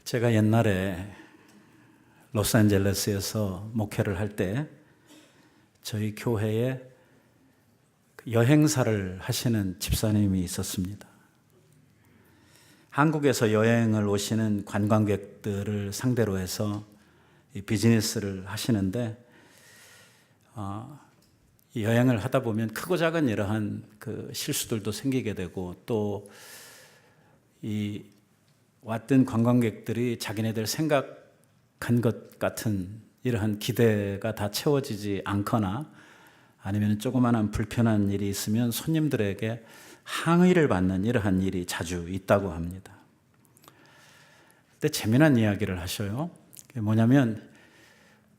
제가 옛날에 로스앤젤레스에서 목회를 할 때 저희 교회에 여행사를 하시는 집사님이 있었습니다. 한국에서 여행을 오시는 관광객들을 상대로 해서 비즈니스를 하시는데 이 여행을 하다 보면 크고 작은 이러한 그 실수들도 생기게 되고 또 이 왔던 관광객들이 자기네들 생각한 것 같은 이러한 기대가 다 채워지지 않거나 아니면 조그마한 불편한 일이 있으면 손님들에게 항의를 받는 이러한 일이 자주 있다고 합니다. 근데 재미난 이야기를 하셔요. 그게 뭐냐면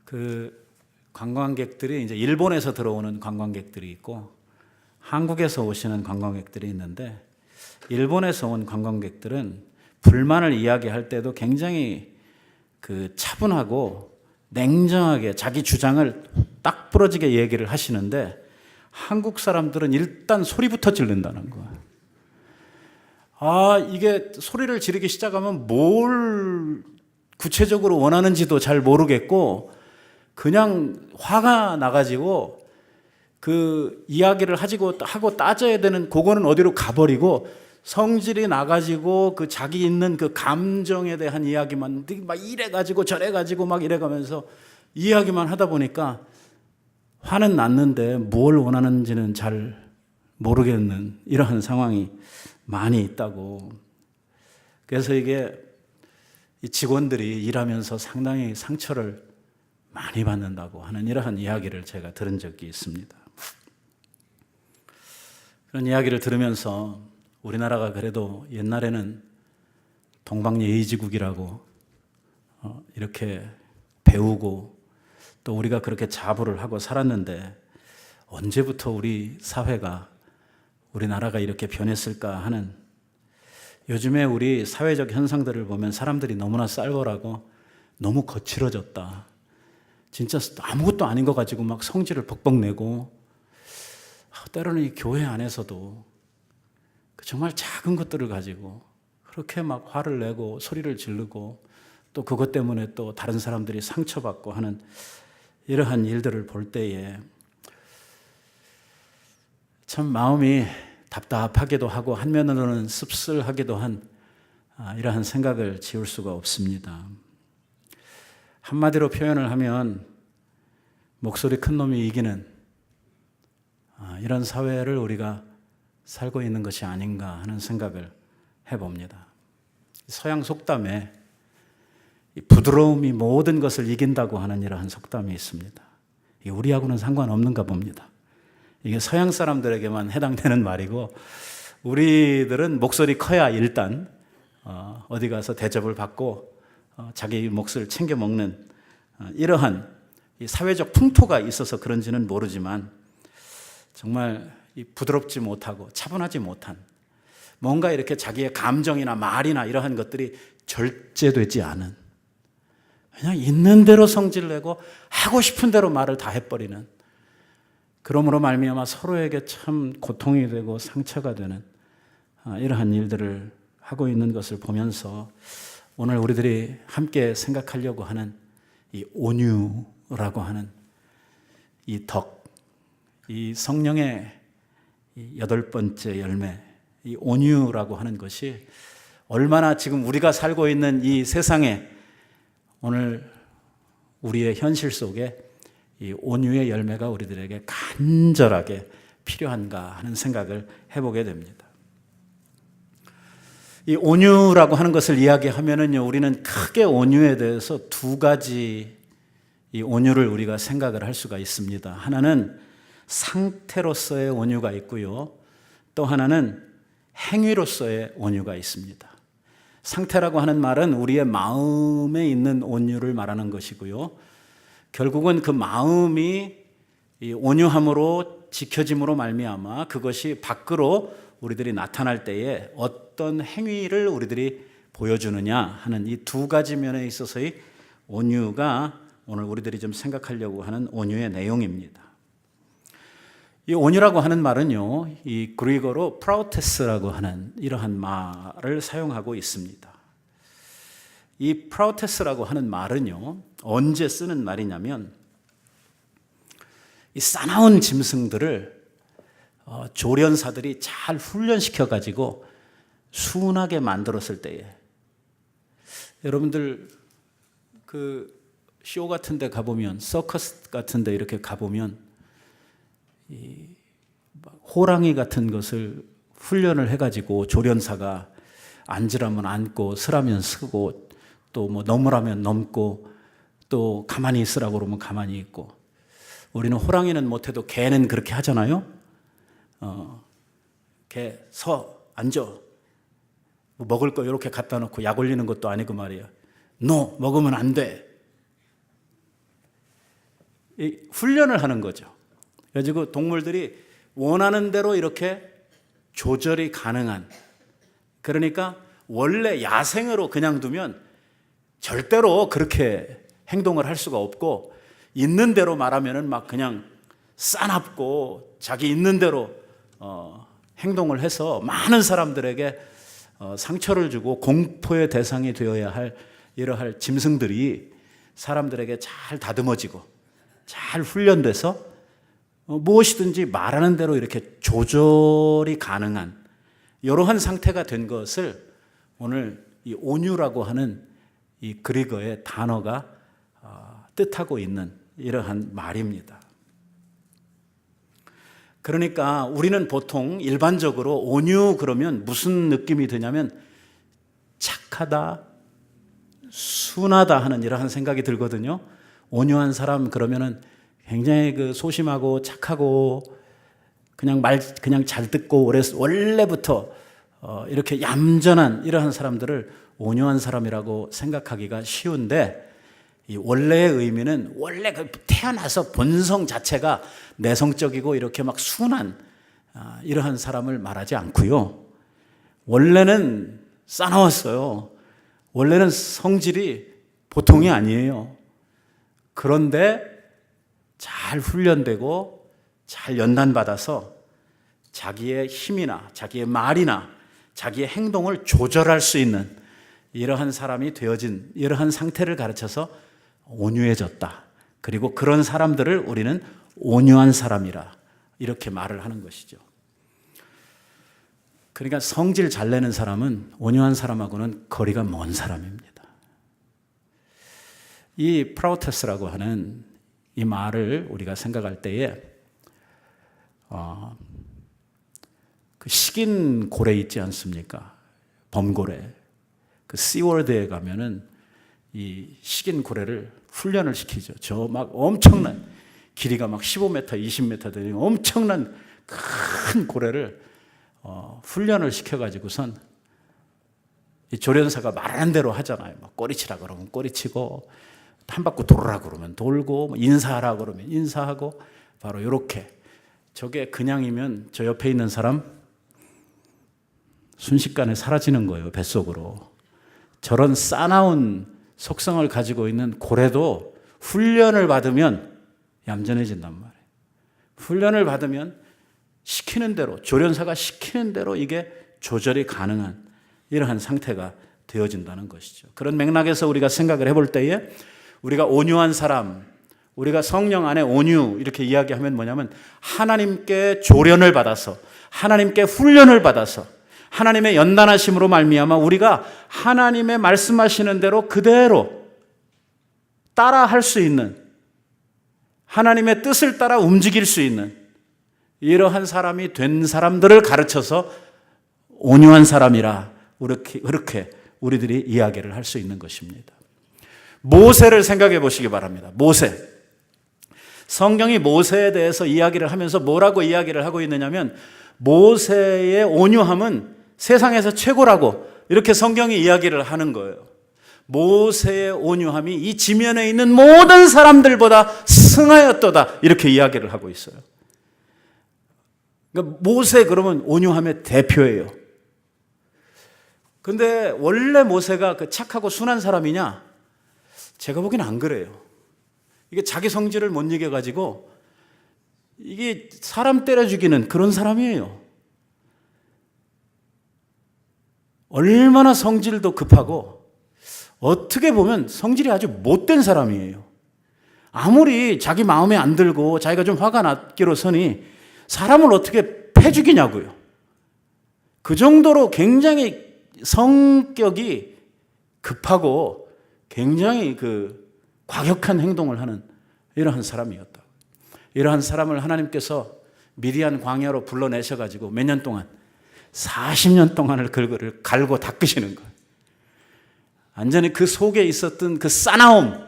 그 관광객들이 이제 일본에서 들어오는 관광객들이 있고 한국에서 오시는 관광객들이 있는데 일본에서 온 관광객들은 불만을 이야기할 때도 굉장히 그 차분하고 냉정하게 자기 주장을 딱 부러지게 얘기를 하시는데 한국 사람들은 일단 소리부터 지른다는 거야. 이게 소리를 지르기 시작하면 뭘 구체적으로 원하는지도 잘 모르겠고 그냥 화가 나가지고 그 이야기를 하고 따져야 되는 그거는 어디로 가버리고 성질이 나가지고 그 자기 있는 그 감정에 대한 이야기만 막 이래가지고 저래가지고 막 이래가면서 이야기만 하다 보니까 화는 났는데 뭘 원하는지는 잘 모르겠는 이러한 상황이 많이 있다고. 그래서 이게 이 직원들이 일하면서 상당히 상처를 많이 받는다고 하는 이러한 이야기를 제가 들은 적이 있습니다. 그런 이야기를 들으면서 우리나라가 그래도 옛날에는 동방예의지국이라고 이렇게 배우고 또 우리가 그렇게 자부를 하고 살았는데 언제부터 우리 사회가 우리나라가 이렇게 변했을까 하는 요즘에 우리 사회적 현상들을 보면 사람들이 너무나 쌀벌하고 너무 거칠어졌다. 진짜 아무것도 아닌 거 가지고 막 성질을 벅벅 내고 때로는 이 교회 안에서도 정말 작은 것들을 가지고 그렇게 막 화를 내고 소리를 지르고 또 그것 때문에 또 다른 사람들이 상처받고 하는 이러한 일들을 볼 때에 참 마음이 답답하기도 하고 한면으로는 씁쓸하기도 한 이러한 생각을 지울 수가 없습니다. 한마디로 표현을 하면 목소리 큰 놈이 이기는 이런 사회를 우리가 살고 있는 것이 아닌가 하는 생각을 해봅니다. 서양 속담에 부드러움이 모든 것을 이긴다고 하는 이러한 속담이 있습니다. 이게 우리하고는 상관없는가 봅니다. 이게 서양 사람들에게만 해당되는 말이고 우리들은 목소리 커야 일단 어디 가서 대접을 받고 자기 몫을 챙겨 먹는 이러한 사회적 풍토가 있어서 그런지는 모르지만 정말 부드럽지 못하고 차분하지 못한 뭔가 이렇게 자기의 감정이나 말이나 이러한 것들이 절제되지 않은 그냥 있는 대로 성질을 내고 하고 싶은 대로 말을 다 해버리는 그러므로 말미암아 서로에게 참 고통이 되고 상처가 되는 이러한 일들을 하고 있는 것을 보면서 오늘 우리들이 함께 생각하려고 하는 이 온유라고 하는 이 덕, 이 성령의 이 8번째 열매, 이 온유라고 하는 것이 얼마나 지금 우리가 살고 있는 이 세상에 오늘 우리의 현실 속에 이 온유의 열매가 우리들에게 간절하게 필요한가 하는 생각을 해보게 됩니다. 이 온유라고 하는 것을 이야기하면은요, 우리는 크게 온유에 대해서 두 가지 이 온유를 우리가 생각을 할 수가 있습니다. 하나는 상태로서의 온유가 있고요. 또 하나는 행위로서의 온유가 있습니다. 상태라고 하는 말은 우리의 마음에 있는 온유를 말하는 것이고요. 결국은 그 마음이 이 온유함으로 지켜짐으로 말미암아 그것이 밖으로 우리들이 나타날 때에 어떤 행위를 우리들이 보여주느냐 하는 이 두 가지 면에 있어서의 온유가 오늘 우리들이 좀 생각하려고 하는 온유의 내용입니다. 이 온유라고 하는 말은요, 이 그리거로 프라우테스라고 하는 이러한 말을 사용하고 있습니다. 이 프라우테스라고 하는 말은요, 언제 쓰는 말이냐면, 이 싸나운 짐승들을 조련사들이 잘 훈련시켜가지고 순하게 만들었을 때에, 여러분들 그 쇼 같은 데 가보면, 서커스 같은 데 이렇게 가보면 이 호랑이 같은 것을 훈련을 해가지고 조련사가 앉으라면 앉고 서라면 서고 또 뭐 넘으라면 넘고 또 가만히 있으라고 그러면 가만히 있고, 우리는 호랑이는 못해도 개는 그렇게 하잖아요. 개 서 앉아, 뭐 먹을 거 이렇게 갖다 놓고 약 올리는 것도 아니고 말이야. 너 먹으면 안 돼. 이 훈련을 하는 거죠. 그래가지고 동물들이 원하는 대로 이렇게 조절이 가능한, 그러니까 원래 야생으로 그냥 두면 절대로 그렇게 행동을 할 수가 없고, 있는 대로 말하면은 막 그냥 싸납고 자기 있는 대로 행동을 해서 많은 사람들에게 상처를 주고 공포의 대상이 되어야 할 이러할 짐승들이 사람들에게 잘 다듬어지고 잘 훈련돼서 무엇이든지 말하는 대로 이렇게 조절이 가능한 이러한 상태가 된 것을 오늘 이 온유라고 하는 이 그리거의 단어가 뜻하고 있는 이러한 말입니다. 그러니까 우리는 보통 일반적으로 온유 그러면 무슨 느낌이 드냐면 착하다, 순하다 하는 이러한 생각이 들거든요. 온유한 사람 그러면은 굉장히 그 소심하고 착하고 그냥 잘 듣고 원래부터 이렇게 얌전한 이러한 사람들을 온유한 사람이라고 생각하기가 쉬운데, 이 원래의 의미는 원래 그 태어나서 본성 자체가 내성적이고 이렇게 막 순한 이러한 사람을 말하지 않고요. 원래는 싸나웠어요. 원래는 성질이 보통이 아니에요. 그런데 잘 훈련되고 잘 연단받아서 자기의 힘이나 자기의 말이나 자기의 행동을 조절할 수 있는 이러한 사람이 되어진 이러한 상태를 가르쳐서 온유해졌다. 그리고 그런 사람들을 우리는 온유한 사람이라 이렇게 말을 하는 것이죠. 그러니까 성질 잘 내는 사람은 온유한 사람하고는 거리가 먼 사람입니다. 이 프라우테스라고 하는 이 말을 우리가 생각할 때에 그 식인 고래 있지 않습니까? 범고래. 그 씨월드에 가면은 이 식인 고래를 훈련을 시키죠. 저 막 엄청난 길이가 막 15m, 20m 되는 엄청난 큰 고래를 훈련을 시켜가지고선 이 조련사가 말하는 대로 하잖아요. 막 꼬리치라 그러면 꼬리치고, 한 바퀴 돌으라 그러면 돌고, 인사하라 그러면 인사하고, 바로 이렇게. 저게 그냥이면 저 옆에 있는 사람 순식간에 사라지는 거예요, 뱃속으로. 저런 싸나운 속성을 가지고 있는 고래도 훈련을 받으면 얌전해진단 말이에요. 훈련을 받으면 시키는 대로, 조련사가 시키는 대로 이게 조절이 가능한 이러한 상태가 되어진다는 것이죠. 그런 맥락에서 우리가 생각을 해볼 때에 우리가 온유한 사람, 우리가 성령 안에 온유 이렇게 이야기하면 뭐냐면 하나님께 조련을 받아서, 하나님께 훈련을 받아서, 하나님의 연단하심으로 말미암아 우리가 하나님의 말씀하시는 대로 그대로 따라할 수 있는, 하나님의 뜻을 따라 움직일 수 있는 이러한 사람이 된 사람들을 가르쳐서 온유한 사람이라 그렇게 우리들이 이야기를 할 수 있는 것입니다. 모세를 생각해 보시기 바랍니다. 모세. 성경이 모세에 대해서 이야기를 하면서 뭐라고 이야기를 하고 있느냐면 모세의 온유함은 세상에서 최고라고 이렇게 성경이 이야기를 하는 거예요. 모세의 온유함이 이 지면에 있는 모든 사람들보다 승하였도다 이렇게 이야기를 하고 있어요. 그러니까 모세 그러면 온유함의 대표예요. 근데 원래 모세가 그 착하고 순한 사람이냐? 제가 보기엔 안 그래요. 이게 자기 성질을 못 이겨가지고 이게 사람 때려 죽이는 그런 사람이에요. 얼마나 성질도 급하고 어떻게 보면 성질이 아주 못된 사람이에요. 아무리 자기 마음에 안 들고 자기가 좀 화가 났기로서니 사람을 어떻게 패 죽이냐고요. 그 정도로 굉장히 성격이 급하고 굉장히 과격한 행동을 하는 이러한 사람이었다. 이러한 사람을 하나님께서 미디안 광야로 불러내셔가지고 몇 년 동안 40년 동안을 그를 갈고 닦으시는 거예요. 완전히 그 속에 있었던 그 싸나움,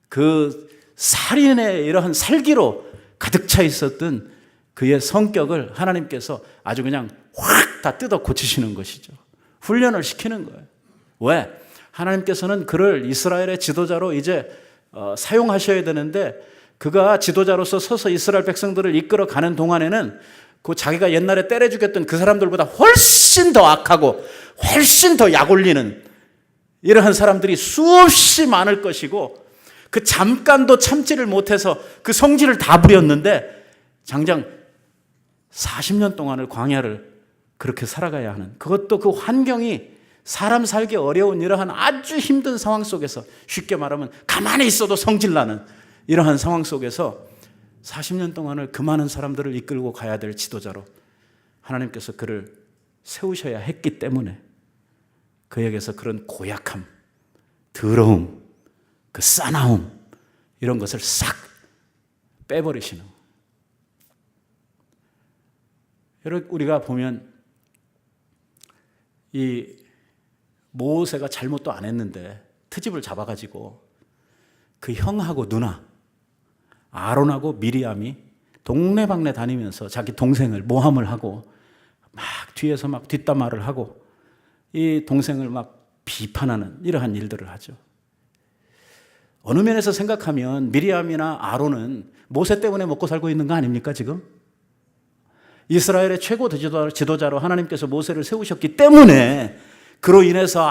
그 살인의 이러한 살기로 가득 차 있었던 그의 성격을 하나님께서 아주 그냥 확 다 뜯어 고치시는 것이죠. 훈련을 시키는 거예요. 왜? 하나님께서는 그를 이스라엘의 지도자로 이제 사용하셔야 되는데 그가 지도자로서 서서 이스라엘 백성들을 이끌어가는 동안에는 그 자기가 옛날에 때려 죽였던 그 사람들보다 훨씬 더 악하고 훨씬 더 약 올리는 이러한 사람들이 수없이 많을 것이고 그 잠깐도 참지를 못해서 그 성질을 다 부렸는데 장장 40년 동안을 광야를 그렇게 살아가야 하는, 그것도 그 환경이 사람 살기 어려운 이러한 아주 힘든 상황 속에서, 쉽게 말하면 가만히 있어도 성질나는 이러한 상황 속에서 40년 동안을 그 많은 사람들을 이끌고 가야 될 지도자로 하나님께서 그를 세우셔야 했기 때문에 그에게서 그런 고약함, 더러움, 그 싸나움 이런 것을 싹 빼버리시는 거예요. 여러분, 우리가 보면 이 모세가 잘못도 안 했는데 트집을 잡아가지고 그 형하고 누나 아론하고 미리암이 동네방네 다니면서 자기 동생을 모함을 하고 막 뒤에서 막 뒷담화를 하고 이 동생을 막 비판하는 이러한 일들을 하죠. 어느 면에서 생각하면 미리암이나 아론은 모세 때문에 먹고 살고 있는 거 아닙니까 지금? 이스라엘의 최고 지도자로 하나님께서 모세를 세우셨기 때문에 그로 인해서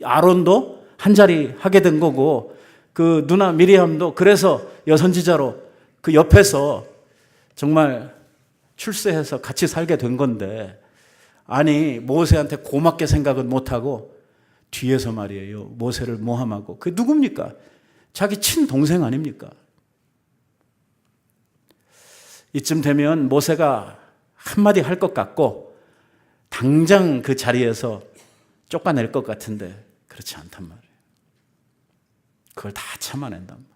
아론도 한자리 하게 된 거고 그 누나 미리암도 그래서 여선지자로 그 옆에서 정말 출세해서 같이 살게 된 건데, 아니 모세한테 고맙게 생각은 못하고 뒤에서 말이에요 모세를 모함하고, 그게 누굽니까? 자기 친동생 아닙니까? 이쯤 되면 모세가 한마디 할 것 같고 당장 그 자리에서 쫓아낼 것 같은데 그렇지 않단 말이에요. 그걸 다 참아낸단 말이에요.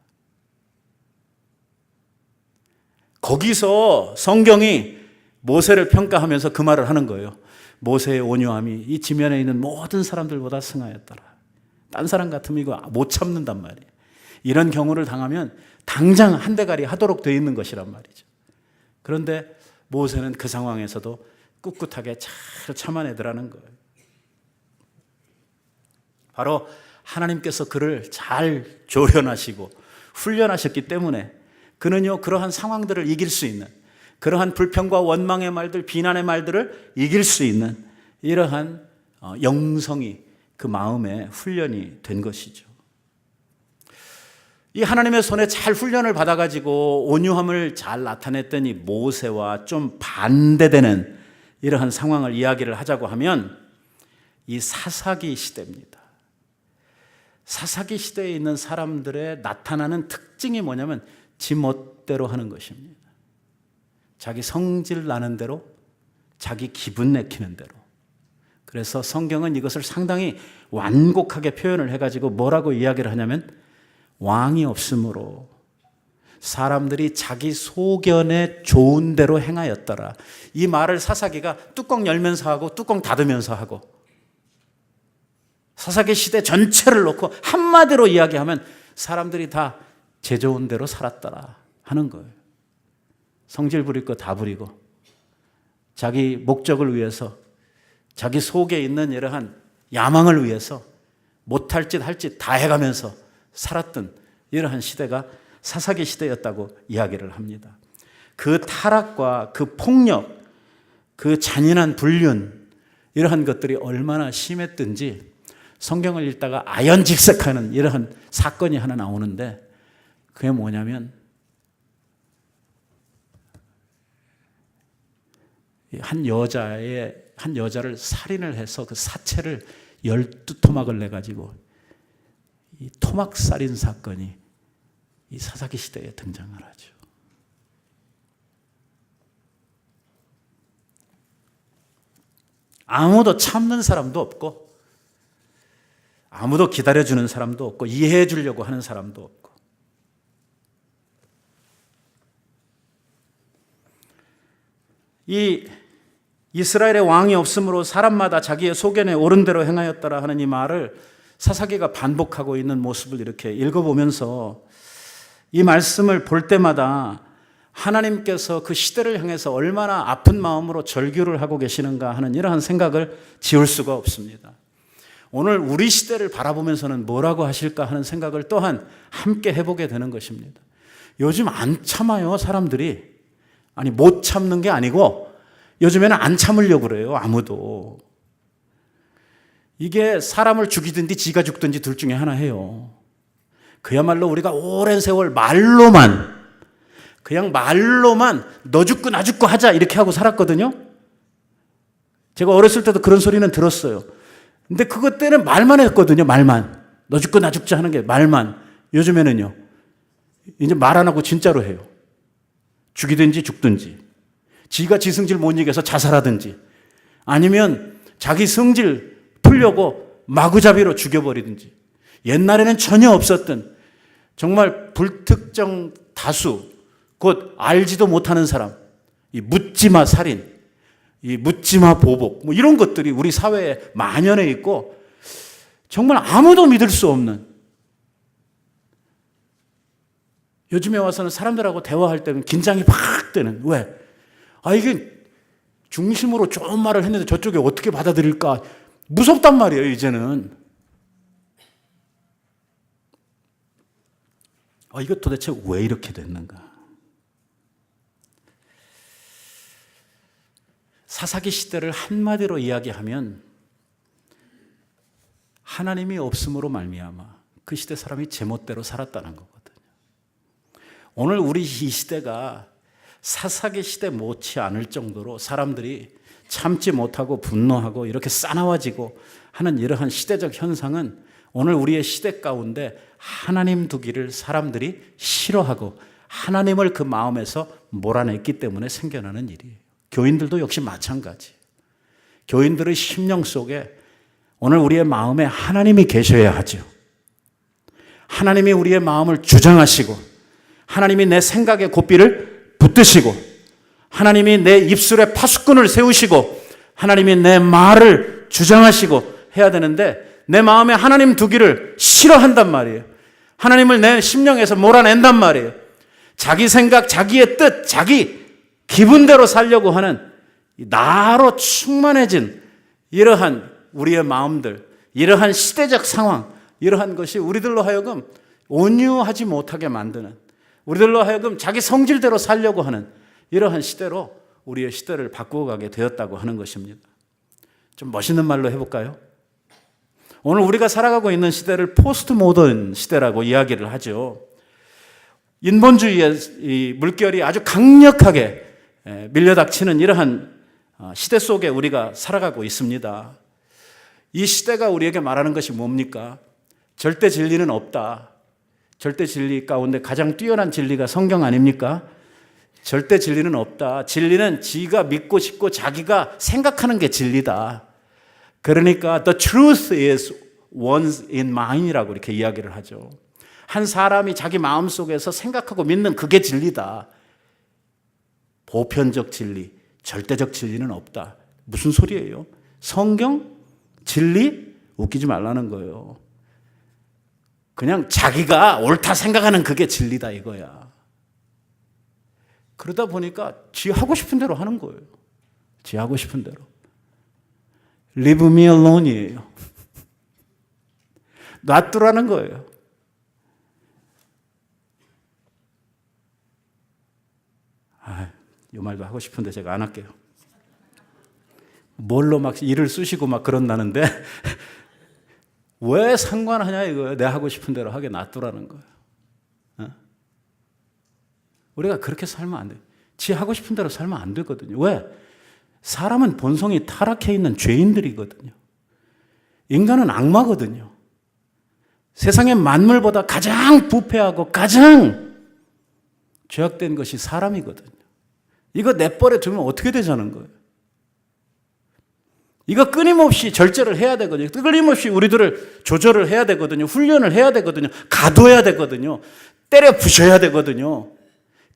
거기서 성경이 모세를 평가하면서 그 말을 하는 거예요. 모세의 온유함이 이 지면에 있는 모든 사람들보다 승하였더라. 딴 사람 같으면 이거 못 참는단 말이에요. 이런 경우를 당하면 당장 한 대가리 하도록 되어 있는 것이란 말이죠. 그런데 모세는 그 상황에서도 꿋꿋하게 잘 참아내더라는 거예요. 바로 하나님께서 그를 잘 조련하시고 훈련하셨기 때문에 그는요 그러한 상황들을 이길 수 있는, 그러한 불평과 원망의 말들, 비난의 말들을 이길 수 있는 이러한 영성이 그 마음에 훈련이 된 것이죠. 이 하나님의 손에 잘 훈련을 받아가지고 온유함을 잘 나타냈던 이 모세와 좀 반대되는 이러한 상황을 이야기를 하자고 하면 이 사사기 시대입니다. 사사기 시대에 있는 사람들의 나타나는 특징이 뭐냐면 지 멋대로 하는 것입니다. 자기 성질 나는 대로, 자기 기분 내키는 대로. 그래서 성경은 이것을 상당히 완곡하게 표현을 해가지고 뭐라고 이야기를 하냐면 왕이 없으므로 사람들이 자기 소견에 좋은 대로 행하였더라. 이 말을 사사기가 뚜껑 열면서 하고 뚜껑 닫으면서 하고 사사기 시대 전체를 놓고 한마디로 이야기하면 사람들이 다 제 좋은 대로 살았더라 하는 거예요. 성질 부릴 거 다 부리고 자기 목적을 위해서, 자기 속에 있는 이러한 야망을 위해서 못할 짓 할 짓 다 해가면서 살았던 이러한 시대가 사사기 시대였다고 이야기를 합니다. 그 타락과 그 폭력, 그 잔인한 불륜 이러한 것들이 얼마나 심했든지 성경을 읽다가 아연직색하는 이러한 사건이 하나 나오는데, 그게 뭐냐면 한 여자를 살인을 해서 그 사체를 12토막을 내가지고 이 토막살인 사건이 이 사사기 시대에 등장을 하죠. 아무도 참는 사람도 없고, 아무도 기다려주는 사람도 없고, 이해해 주려고 하는 사람도 없고, 이 이스라엘의 왕이 없으므로 사람마다 자기의 소견에 옳은 대로 행하였더라 하는 이 말을 사사기가 반복하고 있는 모습을 이렇게 읽어보면서 이 말씀을 볼 때마다 하나님께서 그 시대를 향해서 얼마나 아픈 마음으로 절규를 하고 계시는가 하는 이러한 생각을 지울 수가 없습니다. 오늘 우리 시대를 바라보면서는 뭐라고 하실까 하는 생각을 또한 함께 해보게 되는 것입니다. 요즘 안 참아요, 사람들이. 아니, 못 참는 게 아니고 요즘에는 안 참으려고 그래요, 아무도. 이게 사람을 죽이든지 지가 죽든지 둘 중에 하나 해요. 그야말로 우리가 오랜 세월 말로만, 그냥 말로만 너 죽고 나 죽고 하자 이렇게 하고 살았거든요. 제가 어렸을 때도 그런 소리는 들었어요. 근데 그것 때는 말만 했거든요, 말만. 너 죽고 나 죽자 하는 게 말만. 요즘에는요, 이제 말 안 하고 진짜로 해요. 죽이든지 죽든지, 지가 지 성질 못 이겨서 자살하든지, 아니면 자기 성질 풀려고 마구잡이로 죽여버리든지. 옛날에는 전혀 없었던 정말 불특정 다수, 곧 알지도 못하는 사람, 이 묻지마 살인, 이 묻지마 보복, 뭐 이런 것들이 우리 사회에 만연해 있고 정말 아무도 믿을 수 없는, 요즘에 와서는 사람들하고 대화할 때는 긴장이 팍 되는. 왜? 이게 중심으로 좋은 말을 했는데 저쪽에 어떻게 받아들일까 무섭단 말이에요, 이제는. 이거 도대체 왜 이렇게 됐는가? 사사기 시대를 한마디로 이야기하면 하나님이 없음으로 말미암아 그 시대 사람이 제멋대로 살았다는 거거든요. 오늘 우리 이 시대가 사사기 시대 못지 않을 정도로 사람들이 참지 못하고 분노하고 이렇게 싸나워지고 하는 이러한 시대적 현상은 오늘 우리의 시대 가운데 하나님 두기를 사람들이 싫어하고 하나님을 그 마음에서 몰아냈기 때문에 생겨나는 일이에요. 교인들도 역시 마찬가지. 교인들의 심령 속에 오늘 우리의 마음에 하나님이 계셔야 하죠. 하나님이 우리의 마음을 주장하시고, 하나님이 내 생각의 고삐를 붙드시고, 하나님이 내 입술에 파수꾼을 세우시고, 하나님이 내 말을 주장하시고 해야 되는데 내 마음에 하나님 두기를 싫어한단 말이에요. 하나님을 내 심령에서 몰아낸단 말이에요. 자기 생각, 자기의 뜻, 자기 기분대로 살려고 하는 나로 충만해진 이러한 우리의 마음들, 이러한 시대적 상황, 이러한 것이 우리들로 하여금 온유하지 못하게 만드는, 우리들로 하여금 자기 성질대로 살려고 하는 이러한 시대로 우리의 시대를 바꾸어 가게 되었다고 하는 것입니다. 좀 멋있는 말로 해볼까요? 오늘 우리가 살아가고 있는 시대를 포스트 모던 시대라고 이야기를 하죠. 인본주의의 이 물결이 아주 강력하게 밀려닥치는 이러한 시대 속에 우리가 살아가고 있습니다. 이 시대가 우리에게 말하는 것이 뭡니까? 절대 진리는 없다. 절대 진리 가운데 가장 뛰어난 진리가 성경 아닙니까? 절대 진리는 없다. 진리는 지가 믿고 싶고 자기가 생각하는 게 진리다. 그러니까 the truth is one's in mind이라고 이렇게 이야기를 하죠. 한 사람이 자기 마음속에서 생각하고 믿는 그게 진리다. 보편적 진리, 절대적 진리는 없다. 무슨 소리예요? 성경, 진리? 웃기지 말라는 거예요. 그냥 자기가 옳다 생각하는 그게 진리다 이거야. 그러다 보니까 지 하고 싶은 대로 하는 거예요. 지 하고 싶은 대로. Leave me alone이에요. 놔두라는 거예요. 이 말도 하고 싶은데 제가 안 할게요. 뭘로 막 일을 쓰시고 막 그런다는데 왜 상관하냐 이거예요. 내 하고 싶은 대로 하게 놔두라는 거예요. 우리가 그렇게 살면 안 돼요. 지 하고 싶은 대로 살면 안 되거든요. 왜? 사람은 본성이 타락해 있는 죄인들이거든요. 인간은 악마거든요. 세상의 만물보다 가장 부패하고 가장 죄악된 것이 사람이거든요. 이거 내버려 두면 어떻게 되자는 거예요? 이거 끊임없이 절제를 해야 되거든요. 끊임없이 우리들을 조절을 해야 되거든요. 훈련을 해야 되거든요. 가둬야 되거든요. 때려 부셔야 되거든요.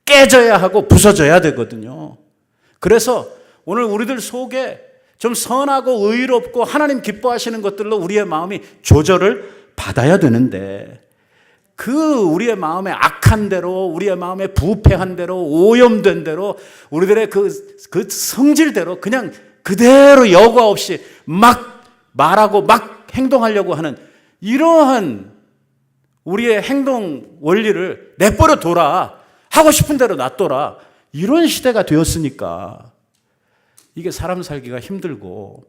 깨져야 하고 부서져야 되거든요. 그래서 오늘 우리들 속에 좀 선하고 의롭고 하나님 기뻐하시는 것들로 우리의 마음이 조절을 받아야 되는데, 그 우리의 마음에 악한 대로, 우리의 마음에 부패한 대로, 오염된 대로, 우리들의 그 성질대로 그냥 그대로 여과 없이 막 말하고 막 행동하려고 하는 이러한 우리의 행동 원리를 내버려 둬라, 하고 싶은 대로 놔둬라, 이런 시대가 되었으니까 이게 사람 살기가 힘들고,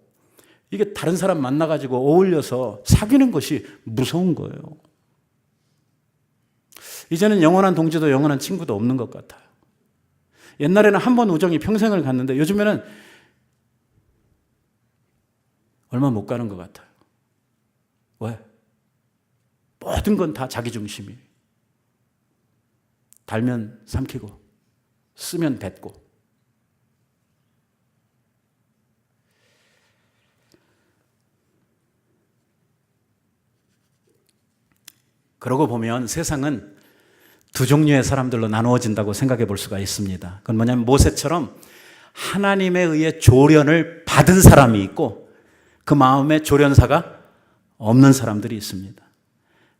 이게 다른 사람 만나가지고 어울려서 사귀는 것이 무서운 거예요. 이제는 영원한 동지도 영원한 친구도 없는 것 같아요. 옛날에는 한 번 우정이 평생을 갔는데 요즘에는 얼마 못 가는 것 같아요. 왜? 모든 건 다 자기 중심이에요. 달면 삼키고 쓰면 뱉고. 그러고 보면 세상은 두 종류의 사람들로 나누어진다고 생각해 볼 수가 있습니다. 그건 뭐냐면 모세처럼 하나님에 의해 조련을 받은 사람이 있고 그 마음에 조련사가 없는 사람들이 있습니다.